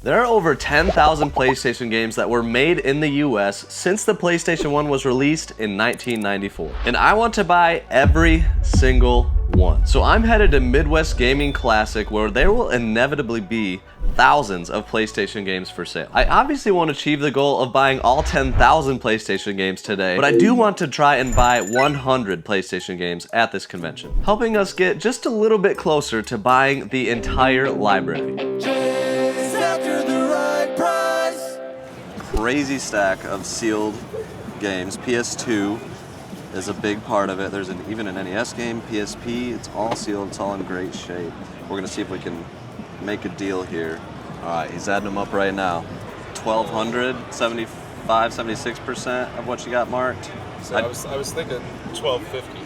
There are over 10,000 PlayStation games that were made in the US since the PlayStation 1 was released in 1994. And I want to buy every single one. So I'm headed to Midwest Gaming Classic, where there will inevitably be thousands of PlayStation games for sale. I obviously won't achieve the goal of buying all 10,000 PlayStation games today, but I do want to try and buy 100 PlayStation games at this convention, helping us get just a little bit closer to buying the entire library. Crazy stack of sealed games. PS2 is a big part of it. There's even an NES game, PSP. It's all sealed. It's all in great shape. We're gonna see if we can make a deal here. All right, he's adding them up right now. 1,200, 75, 76% of what you got marked. So I was thinking 1,250.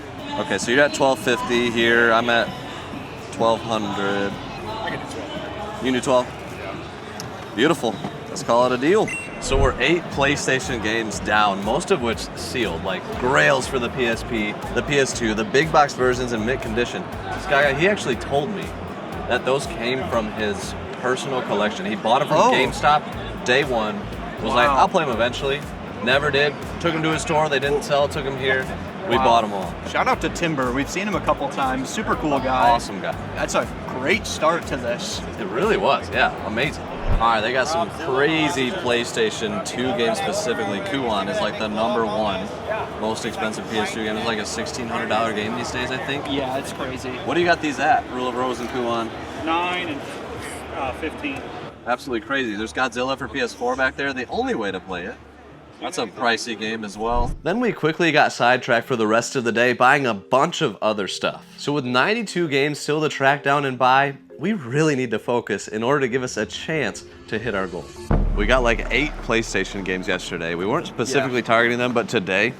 Okay, so you're at 1,250 here. I'm at 1,200. I can do 1,200. You can do 12? Yeah. Beautiful. Let's call it a deal. So we're 8 PlayStation games down, most of which sealed, like grails for the PSP, the PS2, the big box versions in mint condition. This guy, he actually told me that those came from his personal collection. He bought them from GameStop day one, was like, I'll play them eventually. Never did. Took them to his store, they didn't sell, took them here. We bought them all. Shout out to Timber. We've seen him a couple times. Super cool guy. Awesome guy. That's a great start to this. It really was, yeah, amazing. All right, they got some crazy PlayStation 2 games specifically. Kuon is like the #1 most expensive PS2 game. It's like a $1,600 game these days, I think. Yeah, it's crazy. What do you got these at, Rule of Rose and Kuon? 9 and 15. Absolutely crazy. There's Godzilla for PS4 back there, the only way to play it. That's a pricey game as well. Then we quickly got sidetracked for the rest of the day buying a bunch of other stuff. So with 92 games still to track down and buy, we really need to focus in order to give us a chance to hit our goal. We got like 8 PlayStation games yesterday. We weren't specifically targeting them, but today,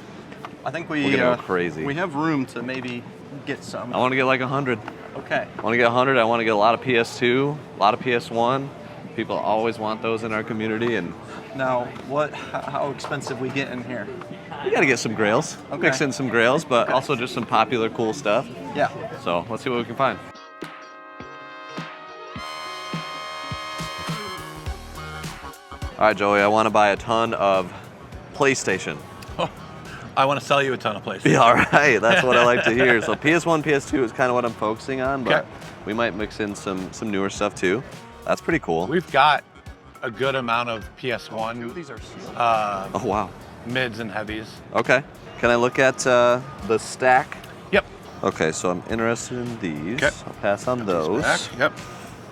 I think we're gonna go crazy. we have room to maybe get some. I want to get like 100. Okay. I want to get 100. I want to get a lot of PS2, a lot of PS1. People always want those in our community, and Now, how expensive we get in here? we got to get some grails. Okay. Mix in some grails, but also just some popular cool stuff. Yeah. So let's see what we can find. All right, Joey, I want to buy a ton of PlayStation. I want to sell you a ton of places. Yeah, all right, that's what I like to hear. So PS1, PS2 is kind of what I'm focusing on, but Okay. we might mix in some newer stuff too. That's pretty cool. We've got a good amount of PS1 These are sealed. Oh, wow. mids and heavies. Okay. Can I look at the stack? Yep. Okay, so I'm interested in these. Okay. I'll pass on those. Back. Yep.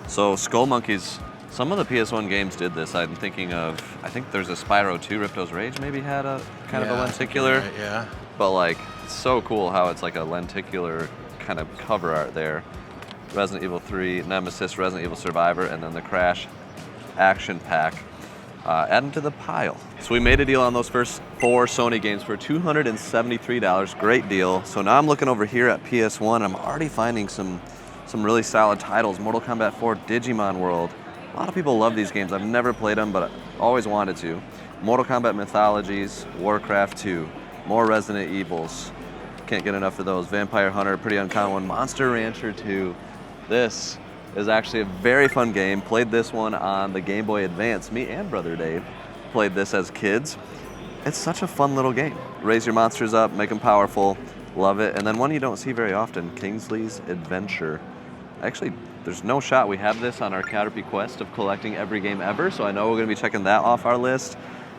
So Skull Monkeys, some of the PS1 games did this. I'm thinking of, I think there's a Spyro 2, Ripto's Rage maybe had a kind of a lenticular. Right, yeah. But like, it's so cool how it's like a lenticular kind of cover art there. Resident Evil 3, Nemesis, Resident Evil Survivor, and then the Crash Action Pack. Add them to the pile. So we made a deal on those first 4 Sony games for $273. Great deal. So now I'm looking over here at PS1. I'm already finding some really solid titles. Mortal Kombat 4, Digimon World. A lot of people love these games. I've never played them, but I always wanted to. Mortal Kombat Mythologies, Warcraft 2, more Resident Evils. Can't get enough of those. Vampire Hunter, pretty uncommon one. Monster Rancher 2. This is actually a very fun game. Played this one on the Game Boy Advance. Me and Brother Dave played this as kids. It's such a fun little game. Raise your monsters up, make them powerful. Love it. And then one you don't see very often, Kingsley's Adventure. Actually, there's no shot we have this on our Caterpie quest of collecting every game ever, so I know we're going to be checking that off our list.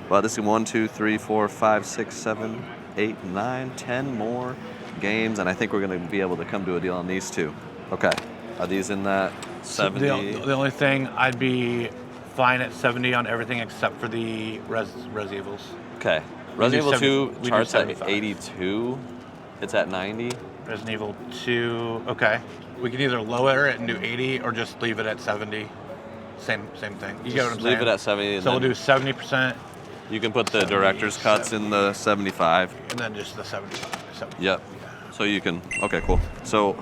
But this is 1, 2, 3, 4, 5, 6, 7, 8, 9, 10 more games, and I think we're going to be able to come to a deal on these two. Okay. Are these in that 70? The only thing, I'd be fine at 70 on everything except for the Res Evils. Okay. Resident Evil 2 we do charts at 75. 82. It's at 90. Resident Evil 2, okay. We can either lower it and do 80 or just leave it at 70. Same thing. You get what I'm saying? Leave it at 70. And So we'll then do 70%. you can put the director's cuts in the 75. And then just the 75. Yep. So you can, okay, cool. So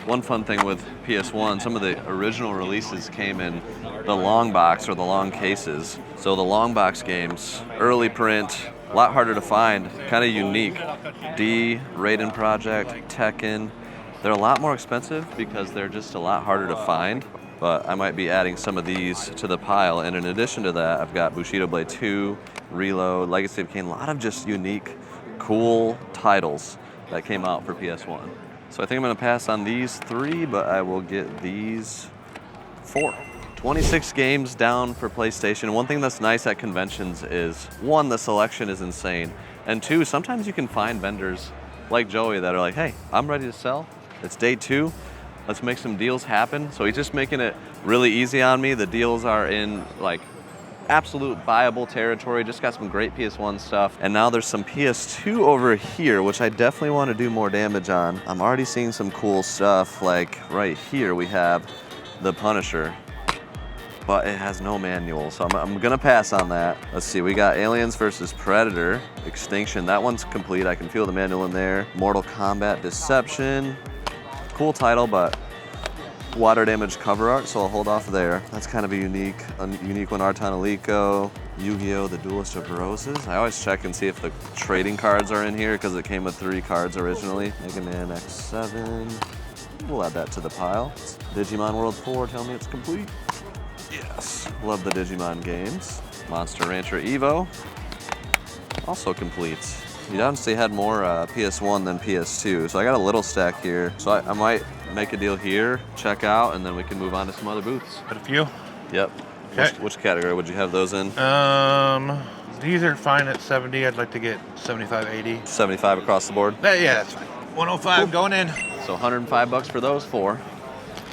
one fun thing with PS1, some of the original releases came in the long box or the long cases. So the long box games, early print, a lot harder to find, kind of unique. D, Raiden Project, Tekken, they're a lot more expensive because they're just a lot harder to find. but I might be adding some of these to the pile. And in addition to that, I've got Bushido Blade 2, Reload, Legacy of Kain, a lot of just unique, cool titles that came out for PS1. So I think I'm gonna pass on these 3, but I will get these 4. 26 games down for PlayStation. One thing that's nice at conventions is, 1, the selection is insane, and 2, sometimes you can find vendors like Joey that are like, hey, I'm ready to sell. It's day 2. Let's make some deals happen. So he's just making it really easy on me. The deals are in like absolute buyable territory. Just got some great PS1 stuff. And now there's some PS2 over here, which I definitely want to do more damage on. I'm already seeing some cool stuff. Like right here, we have the Punisher, but it has no manual. So I'm gonna pass on that. Let's see, we got Aliens versus Predator, Extinction. That one's complete. I can feel the manual in there. Mortal Kombat Deception. Cool title, but water damage cover art, so I'll hold off there. That's kind of a unique one. Arton Alico, Yu-Gi-Oh! The Duelist of Roses. I always check and see if the trading cards are in here because it came with 3 cards originally. Mega Man X7. We'll add that to the pile. Digimon World 4, tell me it's complete. Yes, love the Digimon games. Monster Rancher Evo, also complete. You honestly had more PS1 than PS2, so I got a little stack here. So I might make a deal here, check out, and then we can move on to some other booths. Got a few? Yep. Okay. Which category would you have those in? These are fine at 70. I'd like to get 75, 80. 75 across the board. Yeah, that's fine. 105 going in. So $105 for those 4.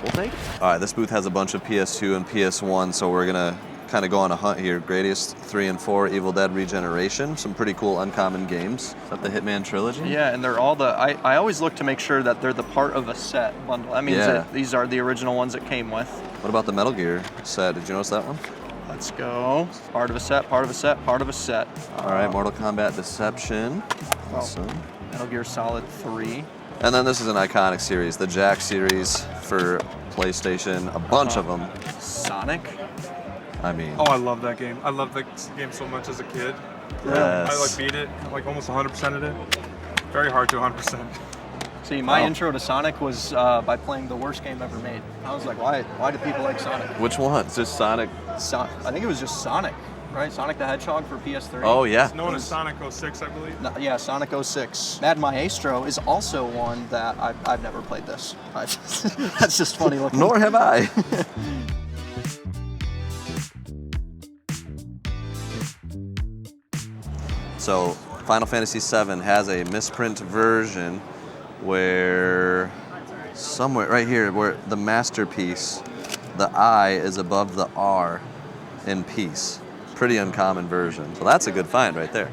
We'll take it. All right, this booth has a bunch of PS2 and PS1, so we're gonna kind of go on a hunt here. Gradius 3 and 4, Evil Dead Regeneration, some pretty cool uncommon games. Is that the Hitman trilogy? Yeah, and they're all I always look to make sure that they're the part of a set bundle. That means that these are the original ones it came with. What about the Metal Gear set? Did you notice that one? Let's go. Part of a set, part of a set, part of a set. All right, Mortal Kombat Deception. Awesome. Metal Gear Solid 3. And then this is an iconic series, the Jack series for PlayStation, a bunch of them. Sonic. I mean, Oh, I love that game. I loved that game so much as a kid. yes. I like beat it, like almost 100% of it. Very hard to 100%. See, my Wow. intro to Sonic was by playing the worst game ever made. I was like, why do people like Sonic? Which one? Just Sonic? I think it was just Sonic, right? Sonic the Hedgehog for PS3. Oh, yeah. It's known as Sonic 06, I believe. No, yeah, Sonic 06. Mad Maestro is also one that I've never played this. That's just funny looking. Nor have I. So, Final Fantasy VII has a misprint version where somewhere right here, where the masterpiece, the I is above the R in peace. Pretty uncommon version. So that's a good find right there.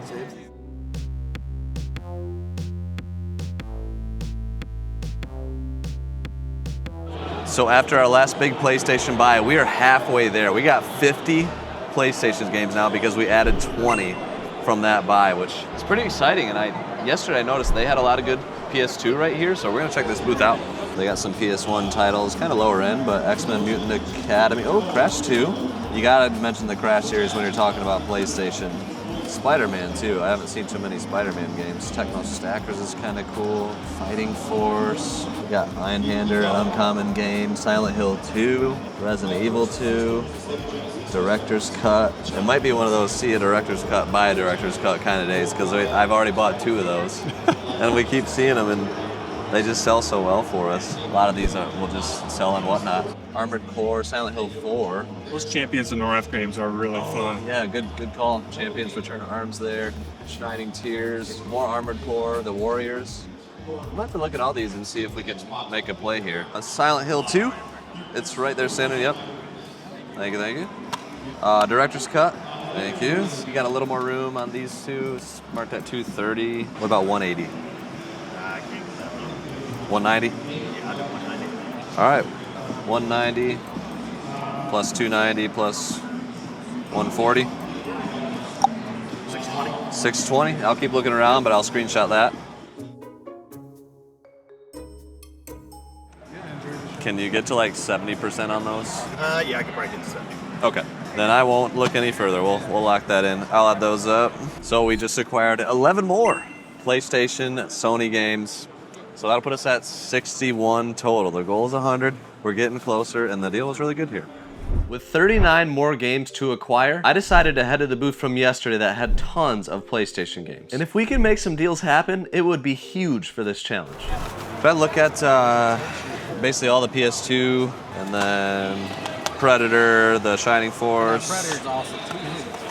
So after our last big PlayStation buy, we are halfway there. We got 50 PlayStation games now because we added 20 from that buy, which is pretty exciting. And yesterday I noticed they had a lot of good PS2 right here, so we're gonna check this booth out. They got some PS1 titles, kind of lower end, but X-Men Mutant Academy. Oh, Crash 2. You gotta mention the Crash series when you're talking about PlayStation. Spider-Man too. I haven't seen too many Spider-Man games. Techno Stackers is kind of cool. Fighting Force. We got Lion Hander, an uncommon game. Silent Hill 2. Resident Evil 2. Director's Cut. It might be one of those see a director's cut, buy a director's cut kind of days because I've already bought 2 of those. And we keep seeing them and they just sell so well for us. A lot of these will just sell and whatnot. Armored Core, Silent Hill 4. Those Champions and RF games are really fun. Yeah, good call. Champions Return to Arms there. Shining Tears, more Armored Core, The Warriors. We'll have to look at all these and see if we can make a play here. A Silent Hill 2. It's right there standing, yep. Thank you, thank you. Director's Cut. Thank you. You got a little more room on these 2. It's marked at 230. What about 180? 190? All right, 190 plus 290 plus 140. 620. 620. I'll keep looking around, but I'll screenshot that. Can you get to like 70% on those? Yeah, I could probably get to 70. Okay. Then I won't look any further. We'll lock that in. I'll add those up. So we just acquired 11 more PlayStation, Sony games. So that'll put us at 61 total. The goal is 100. We're getting closer, and the deal was really good here. With 39 more games to acquire, I decided to head to the booth from yesterday that had tons of PlayStation games. And if we can make some deals happen, it would be huge for this challenge. If I look at basically all the PS2, and then Predator, the Shining Force. Predator's awesome.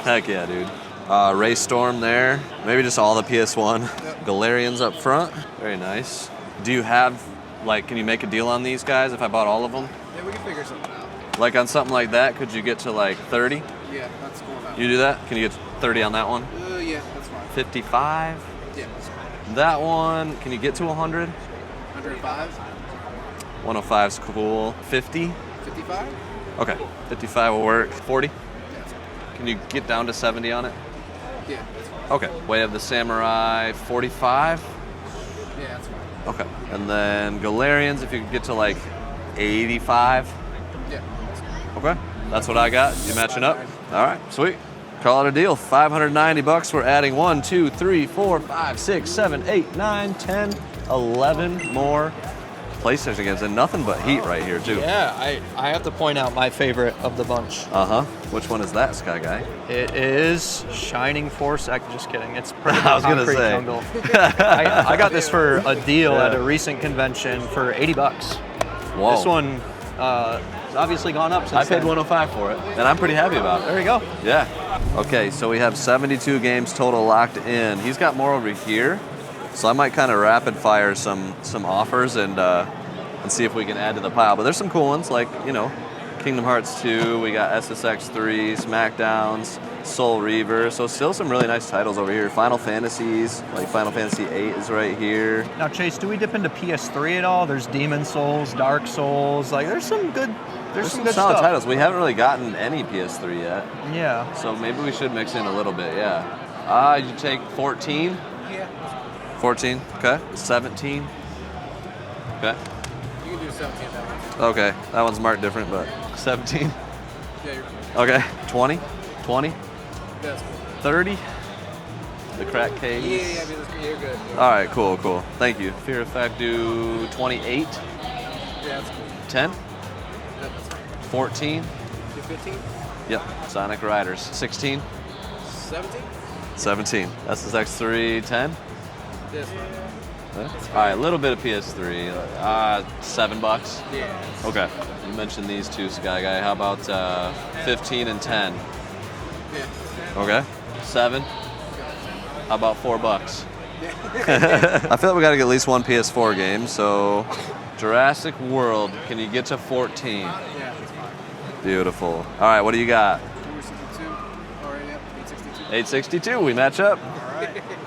Heck yeah, dude. Ray Storm there. Maybe just all the PS1. Galarians up front. Very nice. Do you have, like, can you make a deal on these guys if I bought all of them? Yeah, we can figure something out. Like on something like that, could you get to like 30? Yeah, that's cool. You do that? Can you get 30 on that one? Yeah, that's fine. 55? Yeah, that's fine. That one, can you get to 100? 105? 105's cool. 50? 55? Okay, 55 will work. 40? Yeah, that's fine. Can you get down to 70 on it? Yeah, that's fine. Okay, Way of the Samurai, 45? Yeah, that's fine. Okay, and then Galarians, if you could get to like 85? Yeah, that's fine. Okay, that's what I got. You matching up? All right, sweet. Call it a deal. 590 bucks. We're adding 1, 2, 3, 4, 5, 6, 7, 8, 9, 10, 11 more PlayStation games, and nothing but heat right here too. Yeah, I have to point out my favorite of the bunch. Uh-huh. Which one is that, Sky Guy? It is Shining Force. Just kidding. It's Predator I was gonna Concrete say. Jungle. I got this for a deal Yeah. at a recent convention for 80 bucks. Whoa. This one has obviously gone up since I paid then. 105 for it, and I'm pretty happy about it. There you go. Yeah. Okay, so we have 72 games total locked in. He's got more over here, so I might kind of rapid fire some offers and see if we can add to the pile. But there's some cool ones, like, you know, Kingdom Hearts 2. We got SSX 3, Smackdowns, Soul Reaver. So still some really nice titles over here. Final Fantasies, like Final Fantasy 8 is right here. Now, Chase, do we dip into PS3 at all? There's Demon Souls, Dark Souls. Like, there's some good. There's some good solid stuff. titles. We haven't really gotten any PS3 yet, Yeah. so maybe we should mix in a little bit. Yeah. You take 14. Yeah. 14. Okay. 17. Okay. You can do 17 at that one. Okay. That one's marked different, but 17. Yeah, you're fine. Okay. 20. 20. Yeah, that's cool. 30. The crack case. Yeah, I mean, you're good. All right. Cool. Cool. Thank you. Fear Effect do 28. Yeah, that's cool. 10. Yeah, that's fine. 14. Do 15? Yep. Sonic Riders. 16. 17? 17. SSX 3. 10. Yeah, that's fine. All right, a little bit of PS3, $7. Yeah. Okay. You mentioned these two, Sky Guy. How about 15 and 10? Yeah. Okay. 7. How about $4? I feel like we got to get at least one PS4 game. So, Jurassic World. Can you get to 14? Yeah, that's fine. Beautiful. All right, what do you got? 262. All right, yep. 862. 862. We match up.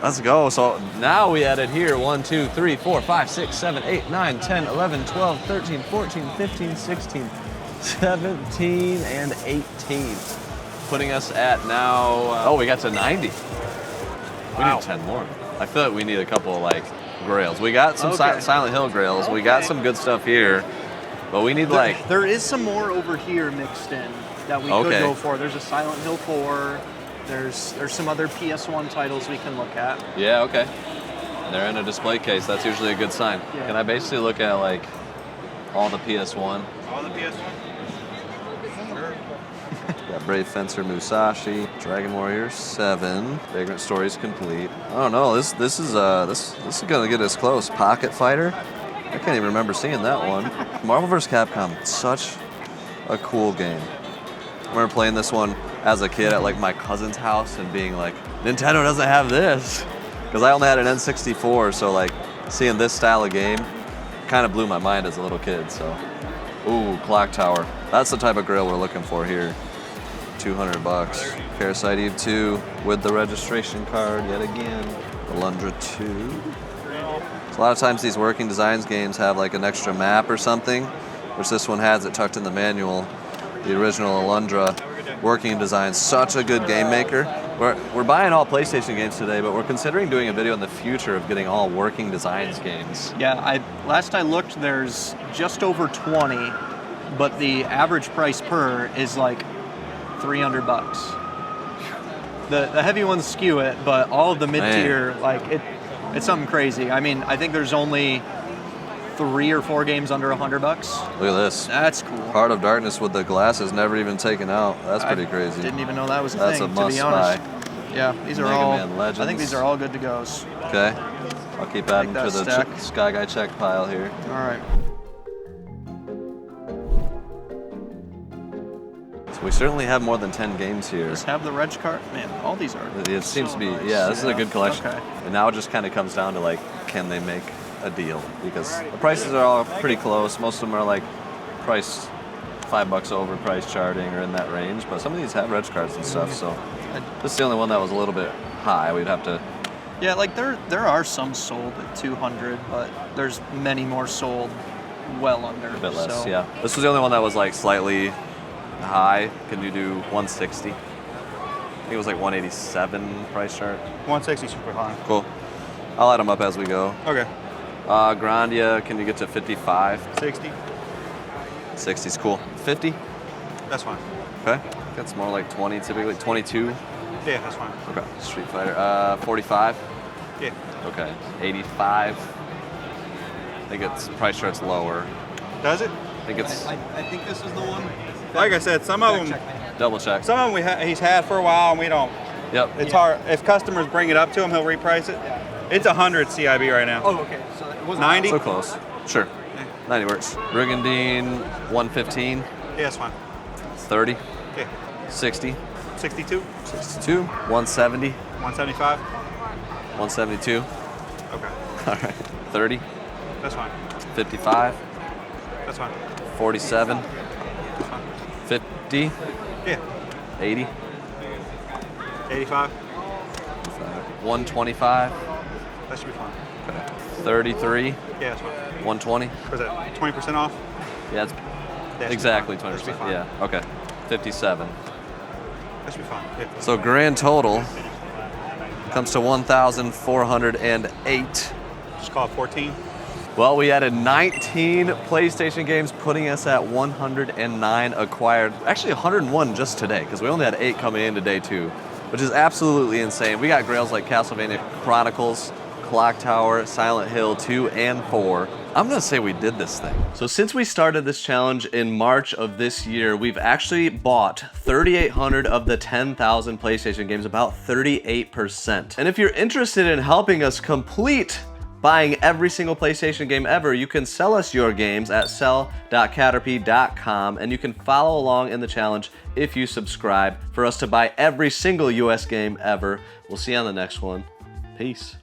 Let's go. So now we added here 1, 2, 3, 4, 5, 6, 7, 8, 9, 10, 11, 12, 13, 14, 15, 16, 17, and 18. Putting us at now, we got to 90. We need 10 more. I feel like we need a couple of like grails. We got some Silent Hill grails. We got some good stuff here, but we need like, There is some more over here mixed in that we could go for. There's a Silent Hill 4. There's some other PS1 titles we can look at. yeah, okay. They're in a display case. That's usually a good sign. Yeah. Can I basically look at like all the PS1? All the PS1? Got Brave Fencer Musashi, Dragon Warrior 7, Vagrant Stories complete. Oh no, this is gonna get us close. Pocket Fighter. I can't even remember seeing that one. Marvel vs. Capcom, such a cool game. I remember playing this one as a kid at like my cousin's house and being like, Nintendo doesn't have this, because I only had an N64. So like seeing this style of game kind of blew my mind as a little kid. So, ooh, Clock Tower. That's the type of grill we're looking for here. $200. Parasite Eve 2 with the registration card yet again. Alundra 2. So a lot of times these working designs games have like an extra map or something, which this one has it tucked in the manual. The original Alundra working design, such a good game maker. We're buying all PlayStation games today, but we're considering doing a video in the future of getting all working designs games. Yeah, last I looked, there's just over 20, but the average price per is like $300. The heavy ones skew it, but all of the mid-tier, like it's something crazy. I mean, I think there's only 3 or 4 games under $100. Look at this. That's cool. Heart of Darkness with the glasses never even taken out. That's pretty I crazy. Didn't even know that was a That's thing, a to must be honest. buy. Yeah, these are Mega all. Man Legends. I think these are all good to goes. Okay. I'll keep adding that to the stack. Sky Guy check pile here. All right. So we certainly have more than 10 games here. Just have the reg card. Man, all these are. It seems so to be, nice. yeah, this is a good collection. Okay. And now it just kind of comes down to like, can they make a deal? Because the prices are all pretty close. Most of them are like priced $5 over price charting or in that range. But some of these have reg cards and stuff. So this is the only one that was a little bit high. We'd have to. Yeah, like there are some sold at 200, but there's many more sold well under. A bit less, so. yeah. This was the only one that was like slightly high. Can you do 160? I think it was like 187 price chart. 160 super high. Cool. I'll add them up as we go. Okay. Grandia, can you get to 55? 60. 60's cool. 50? That's fine. Okay. That's more like 20 typically. 22? Yeah, that's fine. Okay. Street Fighter. 45? Yeah. Okay. 85? I think it's price chart's lower. Does it? I think it's I think this is the one. Like I said, some of them, double check. some of them he's had for a while, and we don't. Yep. It's hard. If customers bring it up to him, he'll reprice it. It's 100 CIB right now. Oh, okay. So it wasn't 90? So close. Sure. 90 works. Brigandine, 115, Yeah, that's fine. 30, Okay. 60, 62, 62, 170, 175. 172. Okay. All right. 30, That's fine. 55, That's fine. 47, That's fine. 50, Yeah. 80, 85. 125, That should be fine. 33, Yeah, that's fine. 120. Was that 20% off? Yeah, it's That should exactly be fine. That should be 20%. fine. Yeah, okay. 57. That should be fine. Yeah. So grand total comes to 1,408. Just call it 14. Well, we added 19 PlayStation games, putting us at 109 acquired. Actually, 101 just today, because we only had 8 coming into day 2, which is absolutely insane. We got grails like Castlevania Chronicles, Clock Tower, Silent Hill 2 and 4. I'm gonna say we did this thing. So since we started this challenge in March of this year, we've actually bought 3,800 of the 10,000 PlayStation games, about 38%. And if you're interested in helping us complete buying every single PlayStation game ever, you can sell us your games at sell.caterpie.com, and you can follow along in the challenge if you subscribe for us to buy every single US game ever. We'll see you on the next one. Peace.